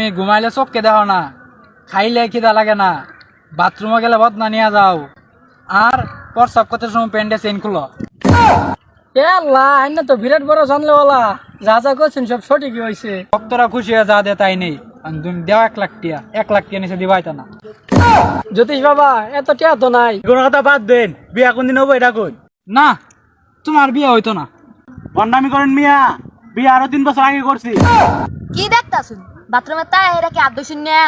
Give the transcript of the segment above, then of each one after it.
তুমি ঘুমাইলে চোখকে দেখো না, খাইলে খিদা লাগে না, বাথরুমে গেলে বদনা নিয়ে যাও, আর প্রস্রাব করতে সময় প্যান্টে চেন খুলো। এ আল্লাহ, আইনা তো বিরাট বড় জানলে ওলা, যা যা করছেন সব সঠিকই হয়েছে। ভক্তরা খুশি হয়ে যা দে তাই নেই, আর তুমি দেও 1 লাখ টিয়া, 1 লাখ টিয়া নিচে দিবাইতা না। জ্যোতিষ বাবা, এত টিয়া তো নাই। কোনো কথা বাদ দেন, বিয়া কোনদিন হবো এটা কই? না, তোমার বিয়ে হইতো না। বন্ডামি করেন মিয়া, বিয়া আরো 3 বছর আগে করছি। কি দেখতাছুন বাথরুমে তাই এরা কি আদর্শ না?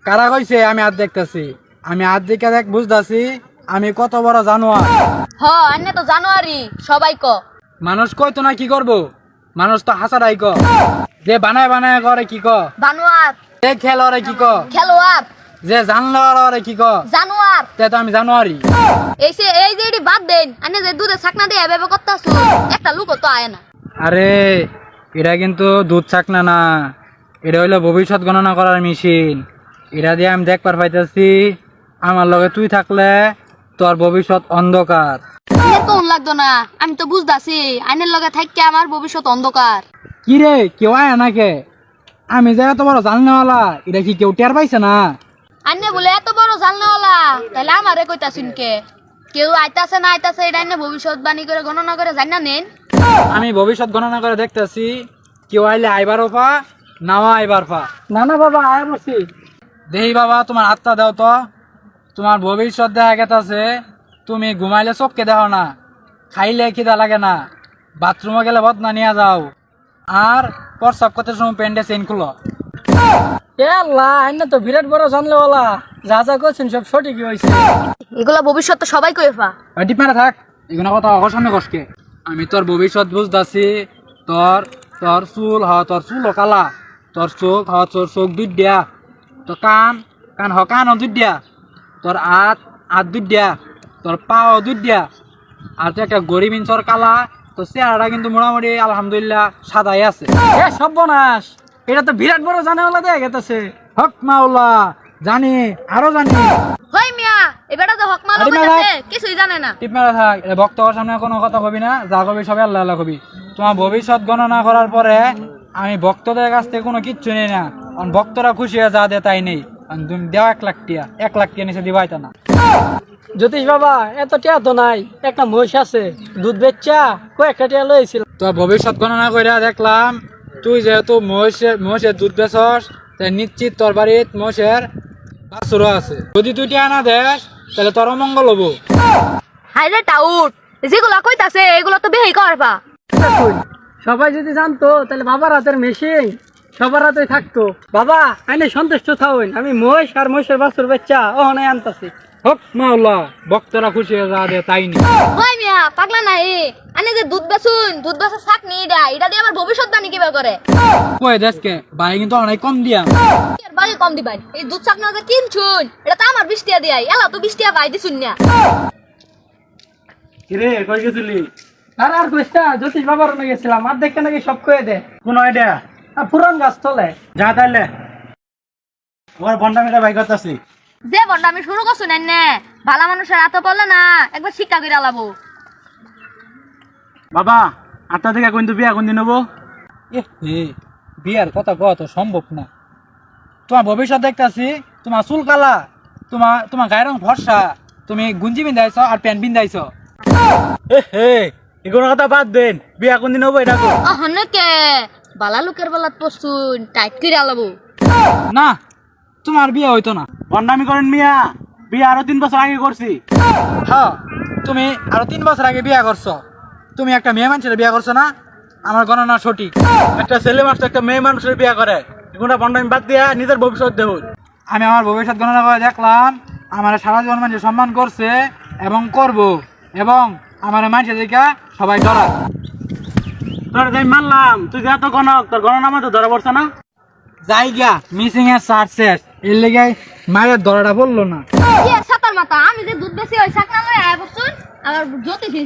কারা কইছে আমি হাত দেখতেছি? আমি হাত দেখে দেখ বুঝতেছি আমি কত বড় জানোয়ার। হ আন্নে তো জানুয়ারি সবাই ক। মানুষ কইতো না কি করব, মানুষ তো হাসারাই ক, যে বানায় বানায় করে কি ক, বানোয়ার যে খেলোরে কি ক, খেলোয়াড় যে জানলোরে কি ক, জানোয়ার। তে তো আমি জানোয়ারি। এই যে এটি বাদ দেন, আন্নে যে দুধে ছাকনা দিয়ে এভাবে করতাছুন, একটা লুকও তো আয় না। আরে এটা কিন্তু দুধ ছাকনা না, এটা হইলো ভবিষ্যৎ গণনা করার মেশিন। এটা দিয়ে আমি দেখবার পাইতেছি আমার লগে তুই থাকলে তোর ভবিষ্যৎ অন্ধকার। আন্নে তো লাগতো না, আমি তো বুঝতাছি আইনের লগে থাককে আমার ভবিষ্যৎ অন্ধকার। কি রে, কেউ আয় নাকে? আমি যে এত বড় জাননেওয়ালা এটা কি কেউ টের পাইছে না? আন্নে বলে এত বড় জানলাওয়ালা, তাহলে আমারে কইতাছুন কে? কেউ আইতাছে না আইতাছে এটা আন্নে ভবিষ্যৎবাণী করে গণনা করে জানি না নেন। আমি ভবিষ্যৎ গণনা করে দেখতেছি, কেউ আইলে আইবারও পা, নাও আইবার পা। না না বাবা, আয় বসি। দেহি বাবা তোমার হাতটা দাও তো। তোমার ভবিষ্যৎ দেখা গেছে তুমি ঘুমাইলে চোখকে দেখো না, খাইলে খিদা লাগে না, বাথরুমে গেলে বদনা নিয়ে যাও, আর প্রস্রাব করতে সময় প্যান্টে চেন খুলো। এ আল্লাহ, আইনা তো বিরাট বড় জানলে ওলা, যা যা করছেন সব সঠিকই হয়েছে। এগুলা ভবিষ্যৎ তো সবাই কই ফা। টিপ মেরে থাক, এগুলো কথা অকর্ষণে কষ্টকে। আমি তোর ভবিষ্যৎ বুঝতেছি। তোর তোর চুল হ, তোর চুল কালা, তোর চোখ হ, তোর চোখ দুধ দিয়া, তোর কান কান হ, কান দুধ দিয়া, তোর হাত দুধ দিয়া, তোর পাও দুধ দিয়া, আর তুই একটা গরিব ইঞ্চর কালা, তোর চেহারাটা কিন্তু মোটামুটি আলহামদুলিল্লাহ সাদাই আছে। এ সর্বনাশ, এটা তো বিরাট বড় জানে ওলা দেখা গেছে। হক মাওলা, জানি আরো জানি। হই মিয়া, এবারে তো হক মালো আরে মেলা। কইতাছে, কিছুই জানে না। টিপ মেরে থাক, ভক্তর সামনে কোনো কথা কবি না, যা কবি সবাই আল্লাহ আল্লাহ কবি। তোমার ভবিষ্যৎ গণনা করার পরে আমি ভক্তদের কাছ থেকে কোনো কিচ্ছু নেই না, কারণ ভক্তরা খুশি হয়ে যা দে তাই নেই, কারণ তুমি দেও 1 লাখ টিয়া, 1 লাখ টিয়া নিচে দিবাইতা না। জ্যোতিষ বাবা, এত টিয়া তো নাই। একটা মহিষ আছে, দুধ বেচা কয়েকটা টিয়া লইছিল। তোর ভবিষ্যৎ গণনা করে দেখলাম তুই যেহেতু মহিষের দুধ বেচস, তাই নিশ্চিত তোর বাড়ির মহিষের বাছুরও আছে। যদি তুই টিয়া না দেস তাহলে তোর অমঙ্গল হবো। হাইরে টাউট, যেগুলা কইতাছে এগুলো তো বেহি করবা। দেখুন, সবাই যদি জানতো তাহলে বাবার হাতের মেশিন সবার হাতে থাকতো। বাবা, আইনে সন্তুষ্ট থাকুন, আমি মহিষ আর মহিষের বাছুর বেচা ওখানে আনতাছি। হক মাওলা, ভক্তরা খুশি হয়ে যা দে তাই নেই। হই মিয়া, পাগলা নাই। আনে যে দুধ বেচুন, দুধ বেচা ছাকনি এটা দিয়ে আমার ভবিষ্যৎবাণী কিভাবে করে? কই দেশকে ভাই কিন্তু অনেক কম দিয়া। এর বাগে কম দিবাই। এই দুধ ছাকনা যে কিনছুন, এটা তো আমার 20 টাকা দিয়াই, এলা তো 20 টাকা পাই দিছুন না। কিরে কই গেছিলি? আর কইস্তা, জ্যোতিষ বাবার ওখানে গেছিলাম, আর দেখতে নাকি সব কয়ে দে। কোন আইডিয়া? আর পুরান গাছ তলে। যা তাইলে, ওর বন্ডামিটা বাই করতেছি। যে বড় আমি শুরু করছুন এনে, ভালো মানুষের হাতে পড়লে না একবার শিক্ষা কইরা লাবো। বাবা, 8টা থেকে কিন্তু বিয়া কোনদিন হবো? বিয়ার কথা কত সম্ভব না। তোমার ভবিষ্যৎ দেখতেছি, তোমার চুল কালা, তোমার গায়ের রং ফর্সা, তুমি গুঞ্জি বিন্দাইছ আর প্যান্ট বিন্দাইছ। এগুলো কথা বাদ দেন, বিয়া কোনদিন হবো এটা কই? আহনে কে বালা লোকের বেলাত পড়ছুন, টাইট কইরা লাবো। না, তোমার বিয়ে হইতো না। বন্ডামি করেন মিয়া, বিয়া আরো 3 বছর আগে করছি। হ্যাঁ, তুমি আরো 3 বছর আগে বিয়ে করছো। তুমি একটা মেয়ে মানুষের বিয়ে করছো না? আমার গণনা সঠিক। একটা ছেলে মানুষ একটা মেয়ে মানুষের বিয়া করে, এগুলো বন্ডামি বাদ দিয়া নিজের ভবিষ্যৎ দেখুন। আমি আমার ভবিষ্যৎ গণনা করে দেখলাম, আমার সারা জীবন মানুষ সম্মান করছে এবং করব, এবং আমার মানুষের দিকে সবাই ডরায়। তোর যাই মানলাম, তুই যা তো গণক, তোর গণনা মতো ধরা পড়ছে না? জায়গা মিসিং এর সার্চ শেষ, এর লেগে মায়ের দরাটা বললো না। কি সাতার মাথা, আমি যে দুধ বেশি ওই ছাকনা লয়ে আয় বসছুন, আমার জ্যোতিষী